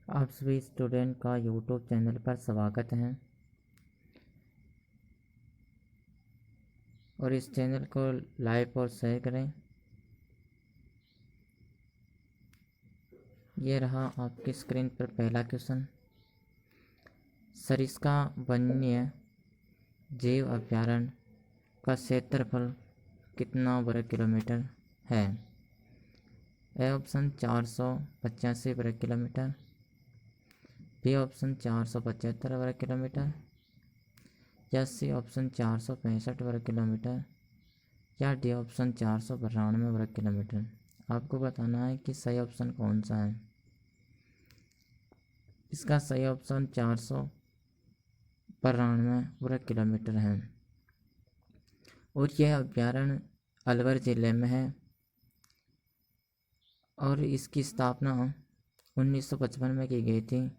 आप सभी स्टूडेंट का यूट्यूब चैनल पर स्वागत है और इस चैनल को लाइक और शेयर करें। ये रहा आपकी स्क्रीन पर पहला क्वेश्चन। सरिस्का वन्य जीव अभयारण्य का क्षेत्रफल कितना वर्ग किलोमीटर है? ए ऑप्शन 485 वर्ग किलोमीटर, बी ऑप्शन 475 वर्ग किलोमीटर, या सी ऑप्शन 465 वर्ग किलोमीटर, या डी ऑप्शन 492 वर्ग किलोमीटर। आपको बताना है कि सही ऑप्शन कौन सा है। इसका सही ऑप्शन 492 वर्ग किलोमीटर है और यह अभ्यारण्य अलवर जिले में है और इसकी स्थापना 1955 में की गई थी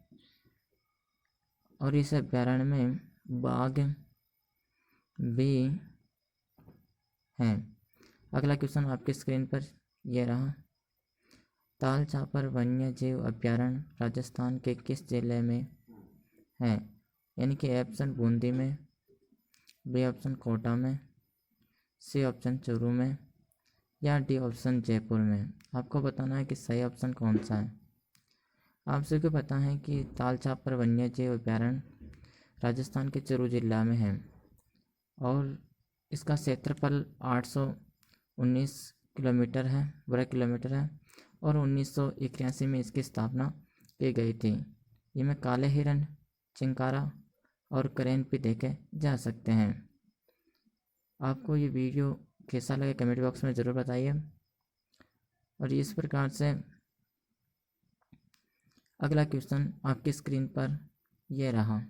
और इस अभ्यारण्य में बाघ भी हैं। अगला क्वेश्चन आपकी स्क्रीन पर यह रहा। ताल छापर वन्य जीव अभ्यारण्य राजस्थान के किस जिले में है? यानी कि ए ऑप्शन बूंदी में, बी ऑप्शन कोटा में, सी ऑप्शन चूरू में, या डी ऑप्शन जयपुर में। आपको बताना है कि सही ऑप्शन कौन सा है। आप सभी को पता है कि ताल छापर वन्य जीव अभ्यारण्य राजस्थान के चूरू जिला में है और इसका क्षेत्रफल 819 किलोमीटर है, वर्ग किलोमीटर है और 1981 में इसकी स्थापना की गई थी। इनमें काले हिरण, चिंकारा और करेन भी देखे जा सकते हैं। आपको ये वीडियो कैसा लगे कमेंट बॉक्स में ज़रूर बताइए। और इस प्रकार से अगला क्वेश्चन आपकी स्क्रीन पर यह रहा।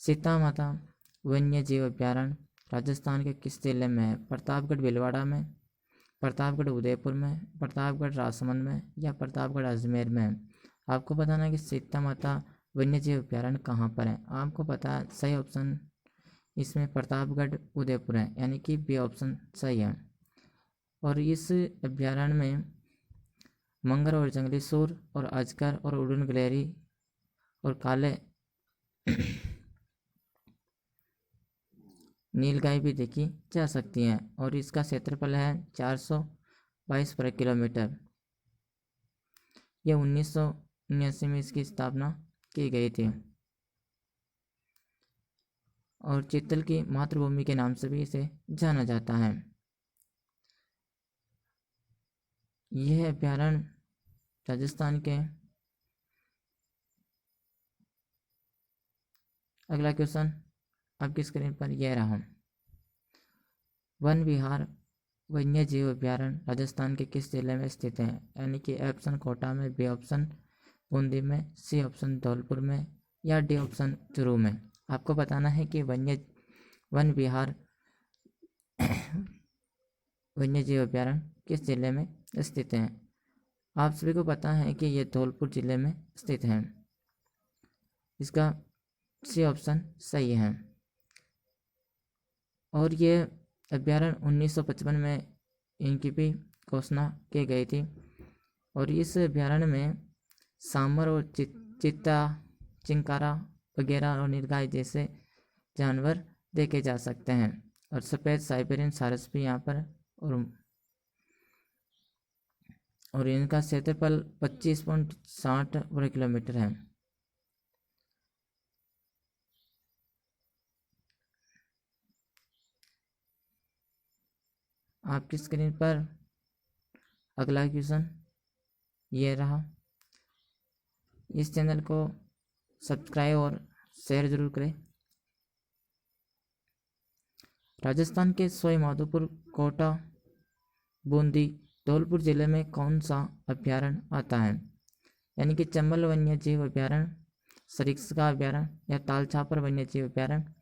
सीता माता वन्य जीव अभ्यारण्य राजस्थान के किस जिले में है? प्रतापगढ़ भीलवाड़ा में, प्रतापगढ़ उदयपुर में, प्रतापगढ़ राजसमंद में, या प्रतापगढ़ अजमेर में है। आपको बताना है कि सीता माता वन्य जीव अभ्यारण्य कहाँ पर है। आपको पता है सही ऑप्शन इसमें प्रतापगढ़ उदयपुर है, यानी कि बी ऑप्शन सही है। और इस अभ्यारण्य में मंगर और जंगली सूर और अजगर और उड़न गिलहरी और काले नीलगाय भी देखी जा सकती हैं और इसका क्षेत्रफल है 422 वर्ग किलोमीटर। यह 1979 में इसकी स्थापना की गई थी और चीतल की मातृभूमि के नाम से भी इसे जाना जाता है। यह अभ्यारण्य राजस्थान के अगला क्वेश्चन आपकी स्क्रीन पर यह रहा। वन विहार वन्य जीव अभ्यारण्य राजस्थान के किस जिले में स्थित है? यानी कि ए ऑप्शन कोटा में, बी ऑप्शन बूंदी में, सी ऑप्शन धौलपुर में, या डी ऑप्शन चूरू में। आपको बताना है कि वन विहार वन्य जीव अभ्यारण्य किस जिले में स्थित है। आप सभी को पता है कि यह धौलपुर जिले में स्थित है। इसका सी ऑप्शन सही है और ये अभ्यारण्य 1955 में इनकी भी घोषणा की गई थी और इस अभ्यारण्य में सांबर और चीता, चिंकारा वगैरह और नीलगाय जैसे जानवर देखे जा सकते हैं और सफ़ेद साइबेरियन सारस भी यहाँ पर और इनका क्षेत्रफल 25.60 वर्ग किलोमीटर है। आपकी स्क्रीन पर अगला क्वेश्चन ये रहा। इस चैनल को सब्सक्राइब और शेयर जरूर करें। राजस्थान के सवाई माधोपुर, कोटा, बूंदी, धौलपुर जिले में कौन सा अभ्यारण्य आता है? यानी कि चंबल वन्य जीव अभ्यारण्य, सरिस्का अभ्यारण्य, या ताल छापर वन्य जीव अभ्यारण्य,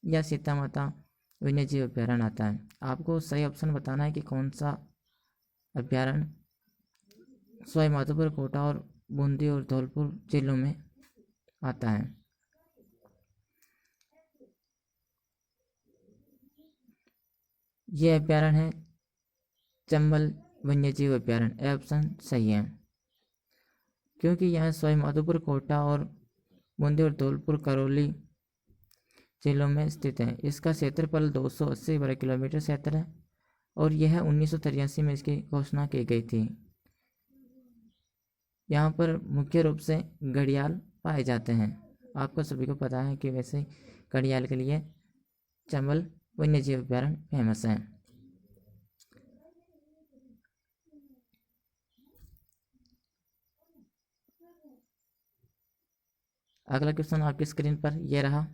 या सीता माता वन्य जीव अभ्यारण्य आता है। आपको सही ऑप्शन बताना है कि कौन सा अभ्यारण्य सवाई माधोपुर, कोटा और बूंदी और धौलपुर जिलों में आता है। यह अभ्यारण्य है चंबल वन्य जीव अभ्यारण्य, ए ऑप्शन सही है, क्योंकि यह सवाईमाधोपुर, कोटा और बूंदी और धौलपुर करौली जिलों में स्थित है। इसका क्षेत्रफल 280 वर्ग किलोमीटर क्षेत्र है और यह 1983 में इसकी घोषणा की गई थी। यहाँ पर मुख्य रूप से घड़ियाल पाए जाते हैं। आपको सभी को पता है कि वैसे घड़ियाल के लिए चंबल वन्यजीव अभ्यारण्य फेमस है। अगला क्वेश्चन आपकी स्क्रीन पर यह रहा।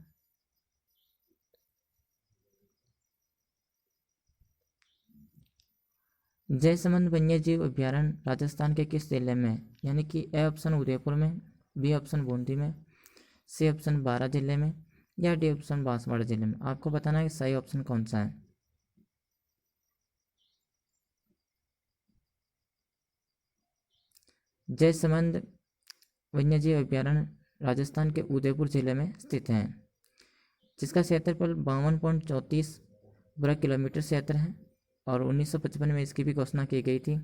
जयसमंद वन्यजीव अभ्यारण्य राजस्थान के किस जिले में, यानी कि ए ऑप्शन उदयपुर में, बी ऑप्शन बूंदी में, सी ऑप्शन बारां जिले में या डी ऑप्शन बांसवाड़ा जिले में। आपको बताना है कि सही ऑप्शन कौन सा है। जयसमंद वन्यजीव अभ्यारण्य राजस्थान के उदयपुर जिले में स्थित है, जिसका क्षेत्रफल 52.34 वर्ग किलोमीटर क्षेत्र है और 1955 में इसकी भी घोषणा की गई थी।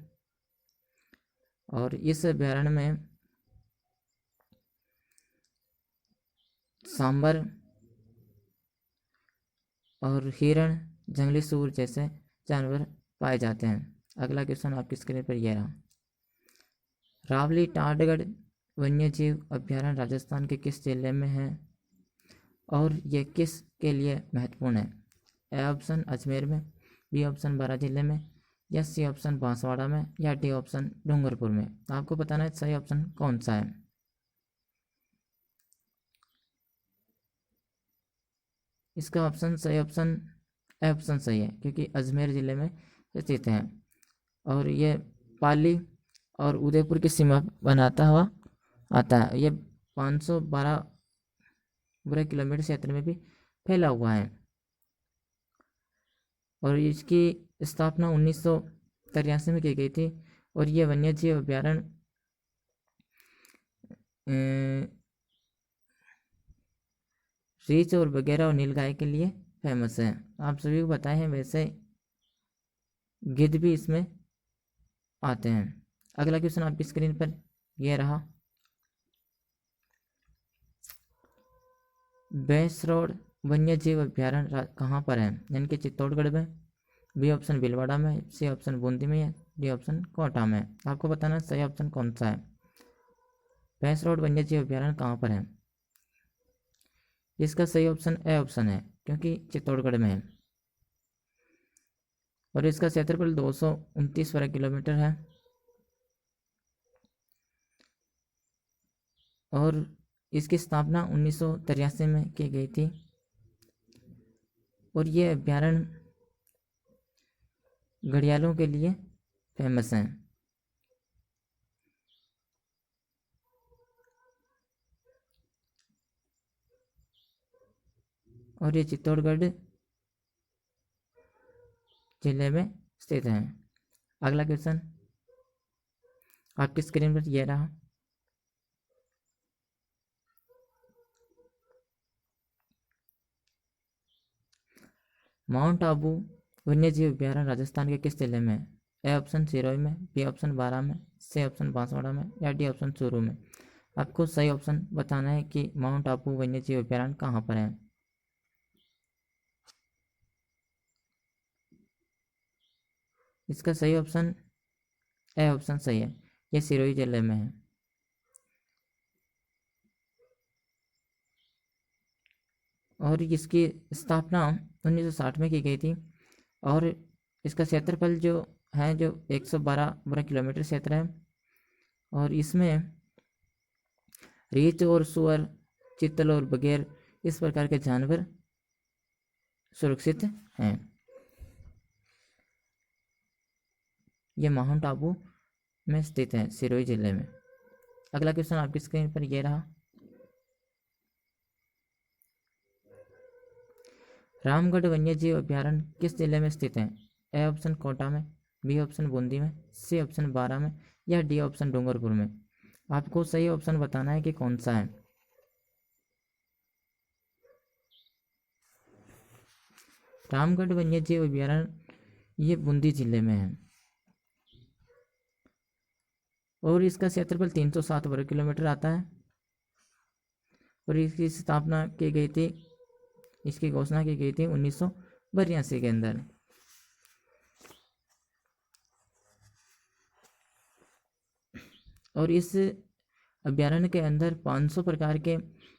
और इस अभ्यारण्य में सांबर और हिरण, जंगली सूर जैसे जानवर पाए जाते हैं। अगला क्वेश्चन आपकी स्क्रीन पर यह रहा। रावली टाडगढ़ वन्यजीव अभ्यारण्य राजस्थान के किस जिले में है और यह किस के लिए महत्वपूर्ण है। ए ऑप्शन अजमेर में, बी ऑप्शन बारां जिले में या सी ऑप्शन बांसवाड़ा में या डी ऑप्शन डूंगरपुर में। आपको बताना है सही ऑप्शन कौन सा है। इसका ऑप्शन सही ऑप्शन ए ऑप्शन सही है, क्योंकि अजमेर जिले में स्थित है और ये पाली और उदयपुर की सीमा बनाता हुआ आता है। ये 512 वर्ग किलोमीटर क्षेत्र में भी फैला हुआ है और इसकी स्थापना 1983 में की गई थी और ये वन्यजीव अभ्यारण्य रीछ और वगैरह और नीलगाय के लिए फेमस है। आप सभी को बताए हैं, वैसे गिद्ध भी इसमें आते हैं। अगला क्वेश्चन आपकी स्क्रीन पर यह रहा। भैंसरोड वन्यजीव अभ्यारण्य कहाँ पर है, यानी कि चित्तौड़गढ़ में, बी ऑप्शन भीलवाड़ा में, सी ऑप्शन बूंदी में या डी ऑप्शन कोटा में। आपको बताना सही ऑप्शन कौन सा है। भैंसरोड वन्यजीव अभ्यारण्य कहाँ पर है। इसका सही ऑप्शन ए ऑप्शन है, क्योंकि चित्तौड़गढ़ में है और इसका क्षेत्रफल 229 वर्ग किलोमीटर है और इसकी स्थापना 1983 में की गई थी और ये अभ्यारण्य घड़ियालों के लिए फेमस है। और ये चित्तौड़गढ़ जिले में स्थित है। अगला क्वेश्चन आपकी स्क्रीन पर यह रहा। माउंट आबू वन्यजीव अभ्यारण्य राजस्थान के किस जिले में है। ए ऑप्शन सिरोही में, बी ऑप्शन बारां में, सी ऑप्शन बांसवाड़ा में या डी ऑप्शन चूरू में। आपको सही ऑप्शन बताना है कि माउंट आबू वन्यजीव अभ्यारण्य कहाँ पर है। इसका सही ऑप्शन ए ऑप्शन सही है, ये सिरोही जिले में है और इसकी स्थापना 1960 में की गई थी और इसका क्षेत्रफल जो है जो 112 वर्ग किलोमीटर क्षेत्र है और इसमें रीछ और सुअर, चित्तल और बगैर इस प्रकार के जानवर सुरक्षित हैं। ये माउंट आबू में स्थित है, सिरोही जिले में। अगला क्वेश्चन आपकी स्क्रीन पर यह रहा। रामगढ़ वन्यजीव अभ्यारण्य किस जिले में स्थित है। ए ऑप्शन कोटा में, बी ऑप्शन बूंदी में, सी ऑप्शन बारां में या डी ऑप्शन डूंगरपुर में। आपको सही ऑप्शन बताना है कि कौन सा है। रामगढ़ वन्यजीव अभ्यारण्य ये बूंदी जिले में है और इसका क्षेत्रफल 307 वर्ग किलोमीटर आता है और इसकी स्थापना की गई थी, इसकी घोषणा की गई थी 1982 के अंदर। और इस अभ्यारण्य के अंदर 500 प्रकार के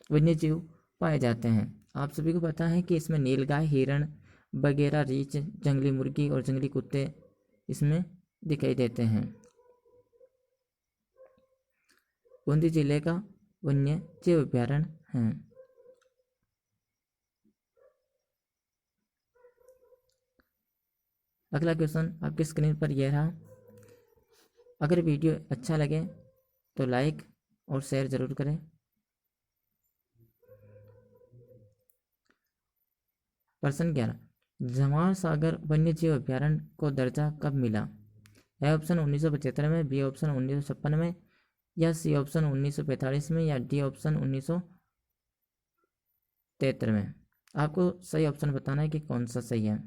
वन्य जीव पाए जाते हैं। आप सभी को पता है कि इसमें नीलगाय, हिरण वगैरह, रीछ, जंगली मुर्गी और जंगली कुत्ते इसमें दिखाई देते हैं। बूंदी जिले का वन्य जीव अभ्यारण्य है। अगला क्वेश्चन आपकी स्क्रीन पर यह रहा। अगर वीडियो अच्छा लगे तो लाइक और शेयर जरूर करें। प्रश्न 11, जवाहर सागर वन्य जीव अभ्यारण्य को दर्जा कब मिला? ए ऑप्शन 1975 में, बी ऑप्शन 1956 में, या सी ऑप्शन 1945 में, या डी ऑप्शन 1973 में। आपको सही ऑप्शन बताना है कि कौन सा सही है।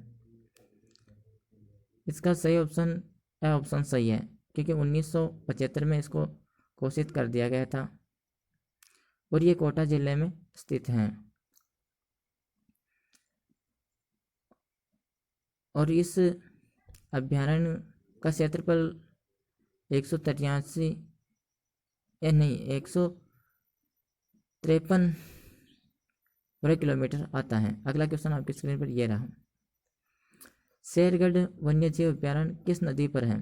इसका सही ऑप्शन ए ऑप्शन सही है, क्योंकि 1975 में इसको घोषित कर दिया गया था और ये कोटा जिले में स्थित है। और इस अभ्यारण्य का क्षेत्रफल 183 या नहीं 153 वर्ग किलोमीटर आता है। अगला क्वेश्चन आपकी स्क्रीन पर यह रहा। शेरगढ़ वन्य जीव अभ्यारण्य किस नदी पर है?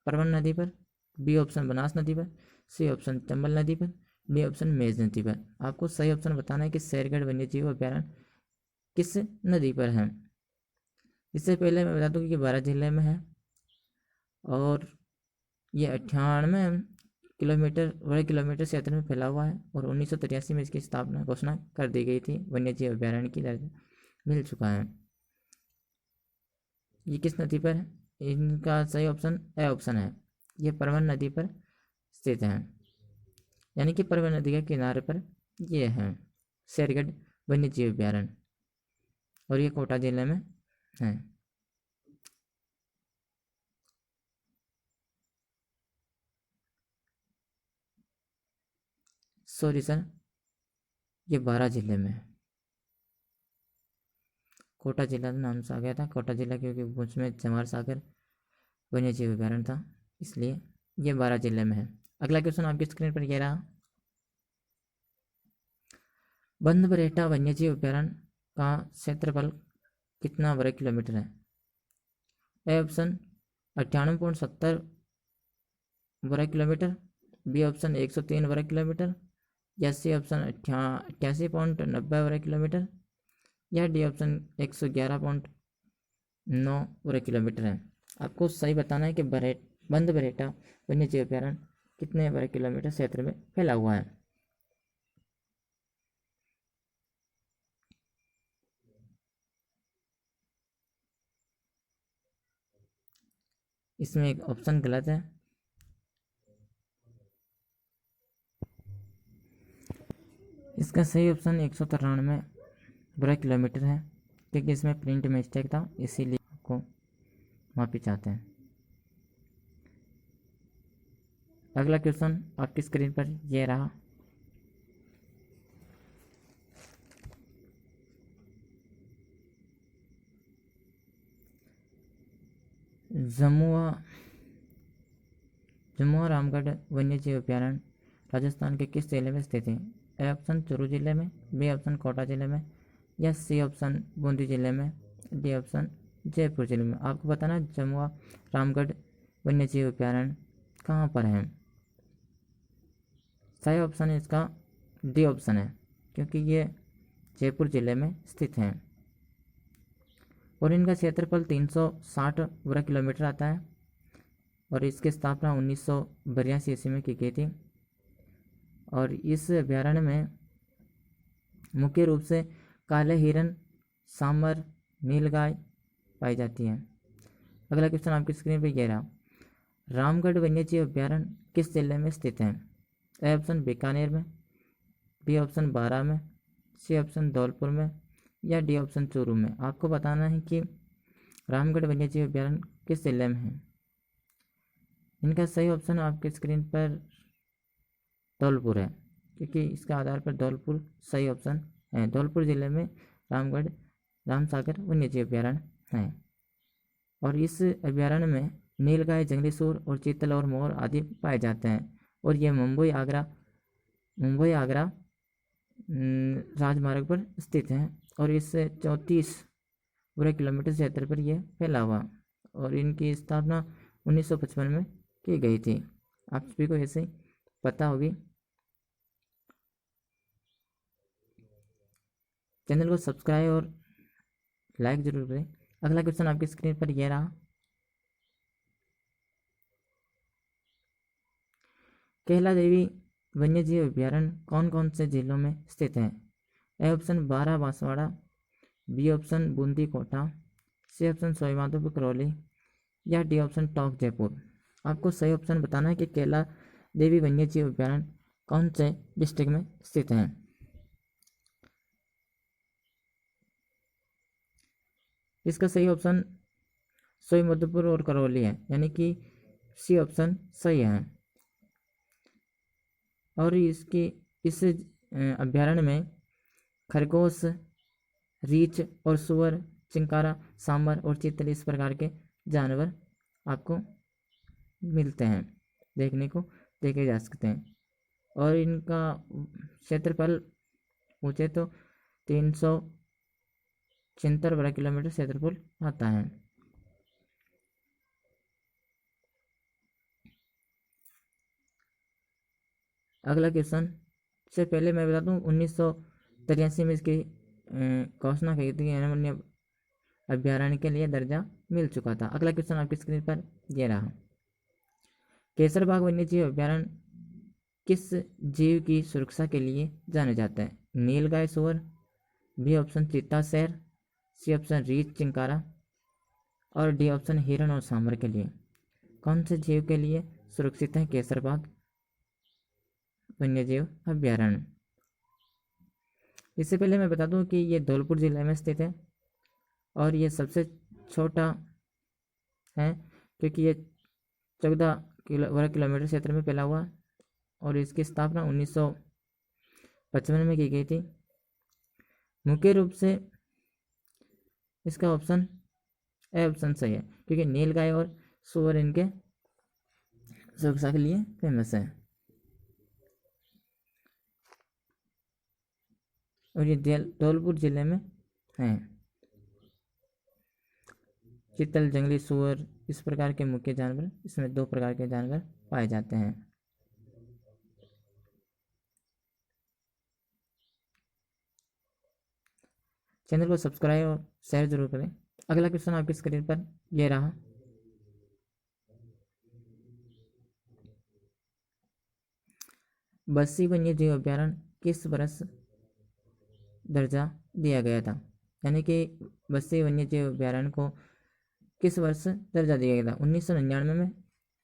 परवन नदी पर, बी ऑप्शन बनास नदी पर, सी ऑप्शन चंबल नदी पर, डी ऑप्शन मेज नदी पर। आपको सही ऑप्शन बताना है कि शेरगढ़ वन्य जीव अभ्यारण्य किस नदी पर है। इससे पहले मैं बता दूं कि 12 जिले में है और ये 98 वर्ग किलोमीटर क्षेत्र में फैला हुआ है और 1983 में इसकी स्थापना घोषणा कर दी गई थी। वन्य जीव अभ्यारण्य की दर्जा मिल चुका है। ये किस नदी पर है? इनका सही ऑप्शन ए ऑप्शन है। ये परवन नदी पर स्थित है, यानी कि परवन नदी के किनारे पर ये है शेरगढ़ वन्य जीव अभ्यारण्य और ये कोटा जिले में है। सॉरी सर, ये 12 जिले में है। कोटा जिला नाम से आ गया था, कोटा जिला क्योंकि उसमें जवाहर सागर वन्य जीव अभ्यारण्य था, इसलिए ये 12 जिले में है। अगला क्वेश्चन आपकी स्क्रीन पर ये रहा। बंधबरेटा वन्य जीव अभ्यारण्य का क्षेत्रफल कितना वर्ग किलोमीटर है? ए ऑप्शन 98.70 वर्ग किलोमीटर, बी ऑप्शन 103 वर्ग किलोमीटर, या सी ऑप्शन 88.90 वर्ग किलोमीटर, या डी ऑप्शन 111.9 वर्ग किलोमीटर है। आपको सही बताना है कि बंधबरेटा वन्य जीव अभ्यारण्य कितने वर्ग किलोमीटर क्षेत्र में फैला हुआ है। इसमें एक ऑप्शन गलत है। इसका सही ऑप्शन 193 वर्ग किलोमीटर है, क्योंकि इसमें प्रिंट मिस्टेक था, इसीलिए आपको माफी चाहते हैं। अगला क्वेश्चन आपकी स्क्रीन पर यह रहा। जमुआ रामगढ़ वन्य जीव अभ्यारण्य राजस्थान के किस जिले में स्थित है? ए ऑप्शन चूरू जिले में, बी ऑप्शन कोटा जिले में, या सी ऑप्शन बूंदी जिले में, डी ऑप्शन जयपुर जिले में। आपको बताना जमुआ रामगढ़ वन्य जीव अभ्यारण्य कहाँ पर है। सही ऑप्शन इसका डी ऑप्शन है, क्योंकि ये जयपुर जिले में स्थित है और इनका क्षेत्रफल 360 वर्ग किलोमीटर आता है और इसकी स्थापना 1982 ईस्वी में की गई थी। और इस अभ्यारण्य में मुख्य रूप से काले हिरन, सांबर, नीलगाय पाई जाती है। अगला क्वेश्चन आपकी स्क्रीन पर यह रहा। रामगढ़ वन्यजीव अभ्यारण्य किस जिले में स्थित है? ए ऑप्शन बीकानेर में, बी ऑप्शन बारां में, सी ऑप्शन धौलपुर में, या डी ऑप्शन चूरू में। आपको बताना है कि रामगढ़ वन्यजीव अभ्यारण्य किस जिले में है। इनका सही ऑप्शन आपके स्क्रीन पर धौलपुर है, क्योंकि इसके आधार पर धौलपुर सही ऑप्शन है। धौलपुर जिले में रामगढ़ रामसागर वन्यजीव अभ्यारण्य है। और इस अभ्यारण्य में नीलगाय, जंगली सूर और चीतल और मोर आदि पाए जाते हैं। और यह मुंबई आगरा राजमार्ग पर स्थित है और इससे 34 वर्ग किलोमीटर क्षेत्र पर यह फैला हुआ। और इनकी स्थापना 1955 में की गई थी। आप सभी को ऐसे पता होगी। चैनल को सब्सक्राइब और लाइक जरूर करें। अगला क्वेश्चन आपकी स्क्रीन पर यह रहा। कैला देवी वन्यजीव अभ्यारण्य कौन कौन से जिलों में स्थित है? ए ऑप्शन बारह Banswara, B option Bundi Kota, C option Sawai Madhopur Karauli या डी ऑप्शन टोंक जयपुर। आपको सही ऑप्शन बताना है कि कैला देवी वन्यजीव अभ्यारण्य कौन से डिस्ट्रिक्ट में स्थित है। इसका सही ऑप्शन सवाईमाधोपुर और करौली है, यानी कि सी ऑप्शन सही है। और इस अभ्यारण्य में खरगोश, रीछ और सुअर, चिंकारा, सांबर और चीतल इस प्रकार के जानवर आपको मिलते हैं, देखे जा सकते हैं। और इनका क्षेत्रफल पूछे तो 376 वर्ग किलोमीटर क्षेत्रफल आता है। अगला क्वेश्चन से पहले मैं बता दूं 1983 में इसकी घोषणा की थी, वन्य अभ्यारण्य के लिए दर्जा मिल चुका था। अगला क्वेश्चन आपकी स्क्रीन पर यह रहा। केसरबाग वन्यजीव अभ्यारण्य किस जीव की सुरक्षा के लिए जाने जाते हैं? नीलगाय सूअर, बी ऑप्शन चीता शेर, सी ऑप्शन रीछ चिंकारा और डी ऑप्शन हिरण और सांबर के लिए। कौन से जीव के लिए सुरक्षित है केसरबाग वन्यजीव अभ्यारण्य? इससे पहले मैं बता दूं कि ये धौलपुर जिले में स्थित है और ये सबसे छोटा है, क्योंकि ये 14 वर्ग किलोमीटर क्षेत्र में फैला हुआ और इसकी स्थापना 1955 में की गई थी। मुख्य रूप से इसका ऑप्शन ए ऑप्शन सही है, क्योंकि नीलगाय और सूअर इनके सुरक्षा के लिए फेमस है। और ये धौलपुर जिले में है। चीतल, जंगली सूअर इस प्रकार के मुख्य जानवर, इसमें 2 प्रकार के जानवर पाए जाते हैं। चैनल को सब्सक्राइब और शेयर जरूर करें। अगला क्वेश्चन आपकी स्क्रीन पर यह रहा। बस्सी वन्यजीव अभ्यारण्य किस वर्ष दर्जा दिया गया था? यानी कि बस्सी वन्यजीव अभ्यारण्य को किस वर्ष दर्जा दिया गया था? 1999 में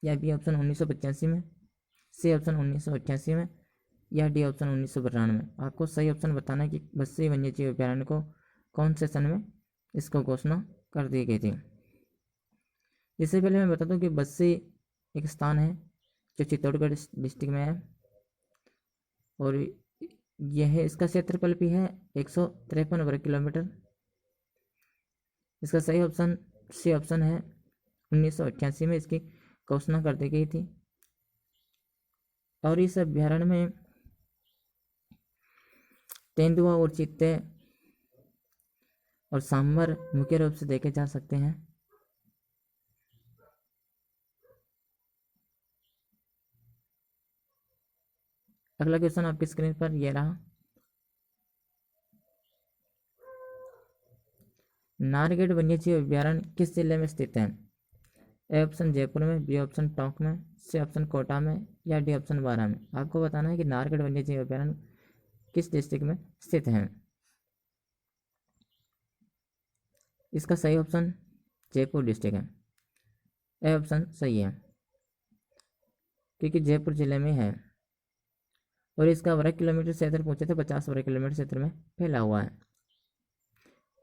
या बी ऑप्शन 1985 में, सी ऑप्शन 1988 में या डी ऑप्शन 1992 में। आपको सही ऑप्शन बताना है कि बस्सी वन्यजीव अभ्यारण्य को कौन से सन में इसको घोषणा कर दी गई थी। इससे पहले मैं बता दूं कि बस्सी एक स्थान है जो चित्तौड़गढ़ डिस्ट्रिक्ट में है और यह इसका क्षेत्रफल भी है 153 वर्ग किलोमीटर। इसका सही ऑप्शन सी ऑप्शन है। 1988 में इसकी घोषणा कर दी गई थी। और इस अभ्यारण्य में तेंदुआ और चीते और सांबर मुख्य रूप से देखे जा सकते हैं। अगला क्वेश्चन आपकी स्क्रीन पर यह रहा। नारगढ़ वन्यजीव अभ्यारण्य किस जिले में स्थित है? ए ऑप्शन जयपुर में, बी ऑप्शन टोंक में, सी ऑप्शन कोटा में या डी ऑप्शन बारा में। आपको बताना है कि नारगढ़ वन्यजीव अभ्यारण्य किस डिस्ट्रिक्ट में स्थित है। इसका सही ऑप्शन जयपुर डिस्ट्रिक्ट है। ए ऑप्शन सही है, क्योंकि जयपुर जिले में है और इसका वर्ग किलोमीटर क्षेत्र पूछे तो 50 वर्ग किलोमीटर क्षेत्र में फैला हुआ है।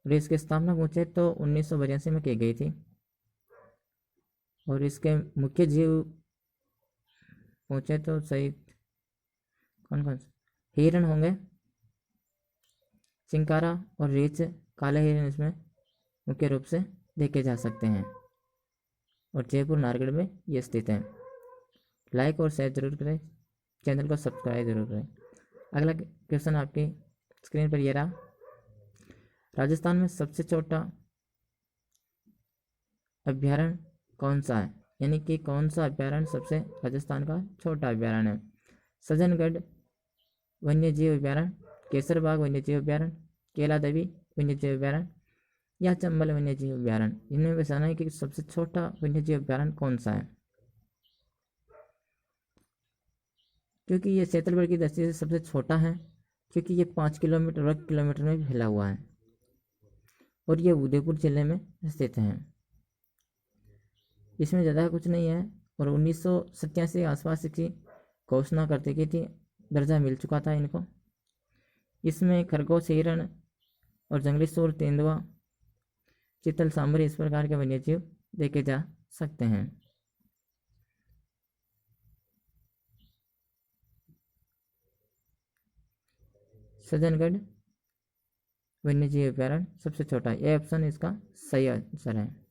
और इसकी स्थापना पूछे तो 1982 में की गई थी। और इसके मुख्य जीव पूछे तो सही कौन कौन से हिरण होंगे, चिंकारा और रीछ, काले हिरण इसमें मुख्य रूप से देखे जा सकते हैं और जयपुर नारगढ़ में ये स्थित है। लाइक और शेयर जरूर करें, चैनल को सब्सक्राइब जरूर करें। अगला क्वेश्चन आपकी स्क्रीन पर ये रहा, राजस्थान में सबसे छोटा अभ्यारण्य कौन सा है, यानी कि कौन सा अभ्यारण्य सबसे राजस्थान का छोटा अभ्यारण्य है। सज्जनगढ़ वन्यजीव अभ्यारण्य, केसरबाग वन्यजीव अभ्यारण्य, केला देवी वन्यजीव अभ्यारण्य या चंबल वन्यजीव अभ्यारण्य। इनमें बताना है कि सबसे छोटा वन्यजीव अभ्यारण्य कौन सा है। क्योंकि ये क्षेत्रफल की दृष्टि से सबसे छोटा है, क्योंकि ये 5 किलोमीटर वर्ग किलोमीटर में फैला हुआ है और ये उदयपुर जिले में स्थित है। इसमें ज़्यादा कुछ नहीं है और 1987 के आसपास इसकी घोषणा कर दी गई थी, दर्जा मिल चुका था इनको। इसमें खरगोश, हिरण और जंगली सूर, तेंदुआ, चितल, सांभर इस प्रकार के वन्यजीव देखे जा सकते हैं। सज्जनगढ़ वन्यजीव अभ्यारण्य सबसे छोटा, यह ऑप्शन इसका सही आंसर है।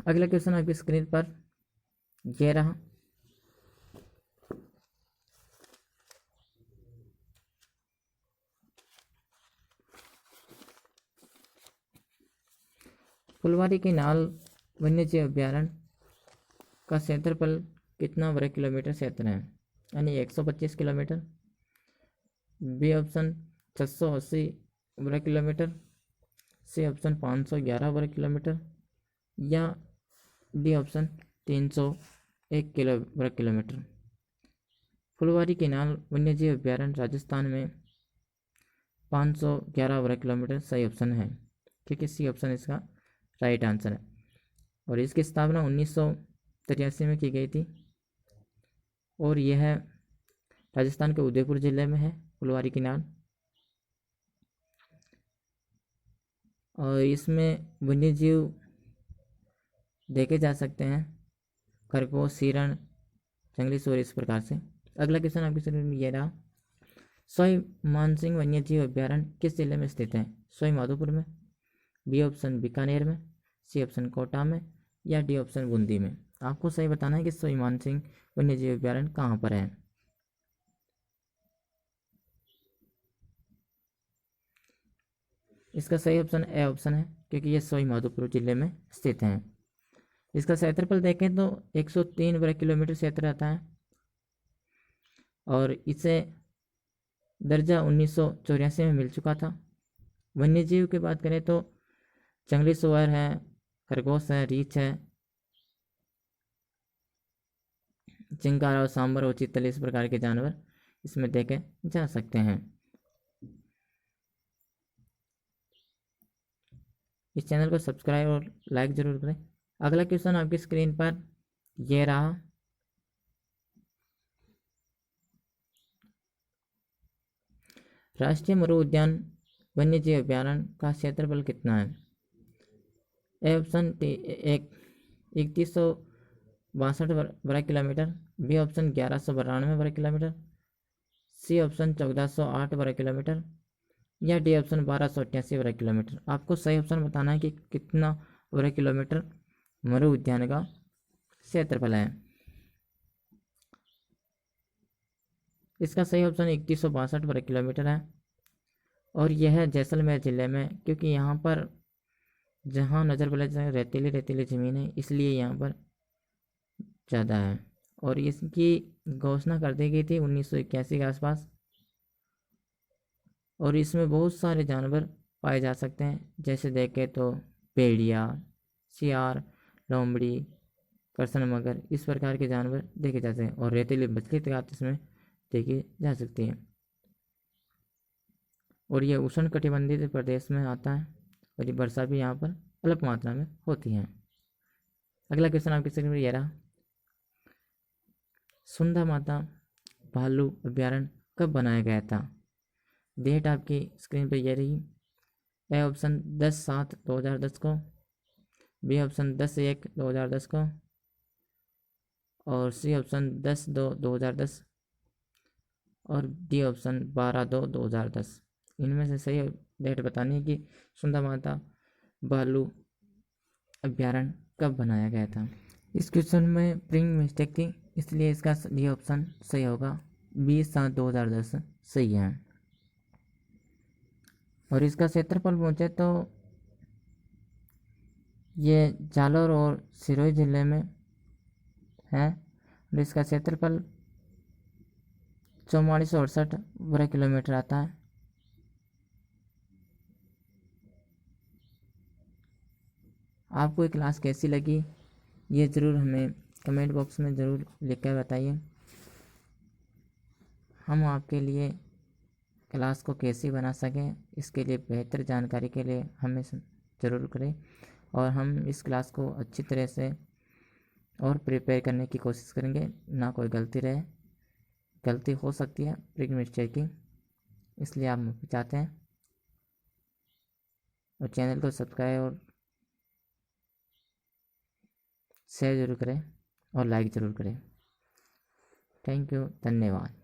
अगला क्वेश्चन आपकी स्क्रीन पर यह रहा, फुलवारी की नाल वन्यजीव अभ्यारण्य का क्षेत्रफल कितना वर्ग किलोमीटर क्षेत्र है, यानी 125 किलोमीटर। बी ऑप्शन 680 वर्ग किलोमीटर, सी ऑप्शन 511 वर्ग किलोमीटर या डी ऑप्शन 301 वर्ग किलोमीटर। फुलवारी की नाल वन्यजीव अभ्यारण्य राजस्थान में 511 वर्ग किलोमीटर सही ऑप्शन है, ठीक है, सी ऑप्शन इसका राइट आंसर है। और इसकी स्थापना 1983 में की गई थी और यह राजस्थान के उदयपुर जिले में है फुलवारी की नाल। और इसमें वन्यजीव देखे जा सकते हैं, खरगोश, हिरण, जंगली सूर इस प्रकार से। अगला क्वेश्चन आपके सामने ये रहा, सोई मानसिंह वन्यजीव अभ्यारण्य किस जिले में स्थित है। सोई माधोपुर में, बी ऑप्शन बीकानेर में, सी ऑप्शन कोटा में या डी ऑप्शन बूंदी में। आपको सही बताना है कि सोई मानसिंह वन्यजीव अभ्यारण्य कहाँ पर है। इसका सही ऑप्शन ए ऑप्शन है, क्योंकि ये सोई माधोपुर जिले में स्थित है। इसका क्षेत्रफल देखें तो 103 वर्ग किलोमीटर क्षेत्र रहता है और इसे दर्जा 1984 में मिल चुका था। वन्यजीव की बात करें तो जंगली सुअर है, खरगोश है, रीछ है, चिंकारा और सांबर और चित्तल इस प्रकार के जानवर इसमें देखे जा सकते हैं। इस चैनल को सब्सक्राइब और लाइक जरूर करें। अगला क्वेश्चन आपकी स्क्रीन पर यह रहा, राष्ट्रीय मरु उद्यान वन्यजीव अभ्यारण्य का क्षेत्रफल कितना है। ए ऑप्शन 3162 वर्ग किलोमीटर, बी ऑप्शन 1192 वर्ग किलोमीटर, सी ऑप्शन 1408 वर्ग किलोमीटर या डी ऑप्शन 1288 वर्ग किलोमीटर। आपको सही ऑप्शन बताना है कि कितना वर्ग किलोमीटर मरु उद्यान का क्षेत्रफल है। इसका सही ऑप्शन 3162 वर्ग किलोमीटर है और यह है जैसलमेर जिले में, क्योंकि यहाँ पर जहाँ नज़र पड़े रेतीली रेतीली ज़मीन है, इसलिए यहाँ पर ज़्यादा है। और इसकी घोषणा कर दी गई थी 1981 के आसपास और इसमें बहुत सारे जानवर पाए जा सकते हैं, जैसे देखें तो भेड़िया, सियार, लोमड़ी, करसन मगर इस प्रकार के जानवर देखे जाते हैं और रेतीली मछली तक इसमें देखी जा सकती है। और ये उष्ण कटिबंधीय प्रदेश में आता है और ये वर्षा भी यहाँ पर अल्प मात्रा में होती है। अगला क्वेश्चन आपके स्क्रीन पर ये रहा, सुंदा माता भालू अभ्यारण्य कब बनाया गया था। डेट आपकी स्क्रीन पर ये रही, ए ऑप्शन 10/7/2010 को, बी ऑप्शन 10/1/2010 को, और सी ऑप्शन 10/2/2010 और डी ऑप्शन 12/2/2010। इनमें से सही डेट बतानी है कि सुंदर माता भालू अभ्यारण्य कब बनाया गया था। इस क्वेश्चन में प्रिंट मिस्टेक थी, इसलिए इसका डी ऑप्शन सही होगा, 20/7/2010 सही है। और इसका क्षेत्रफल पूछे तो ये जालौर और सिरोही जिले में है और इसका क्षेत्रफल 4468 वर्ग किलोमीटर आता है। आपको ये क्लास कैसी लगी ये ज़रूर हमें कमेंट बॉक्स में ज़रूर लिख कर बताइए। हम आपके लिए क्लास को कैसे बना सकें इसके लिए बेहतर जानकारी के लिए हमें ज़रूर करें और हम इस क्लास को अच्छी तरह से और प्रिपेयर करने की कोशिश करेंगे, ना कोई गलती रहे। गलती हो सकती है प्रिंट मिस्टेक की, इसलिए आप माफ़ी चाहते हैं। और चैनल को सब्सक्राइब और शेयर ज़रूर करें और लाइक ज़रूर करें। थैंक यू, धन्यवाद।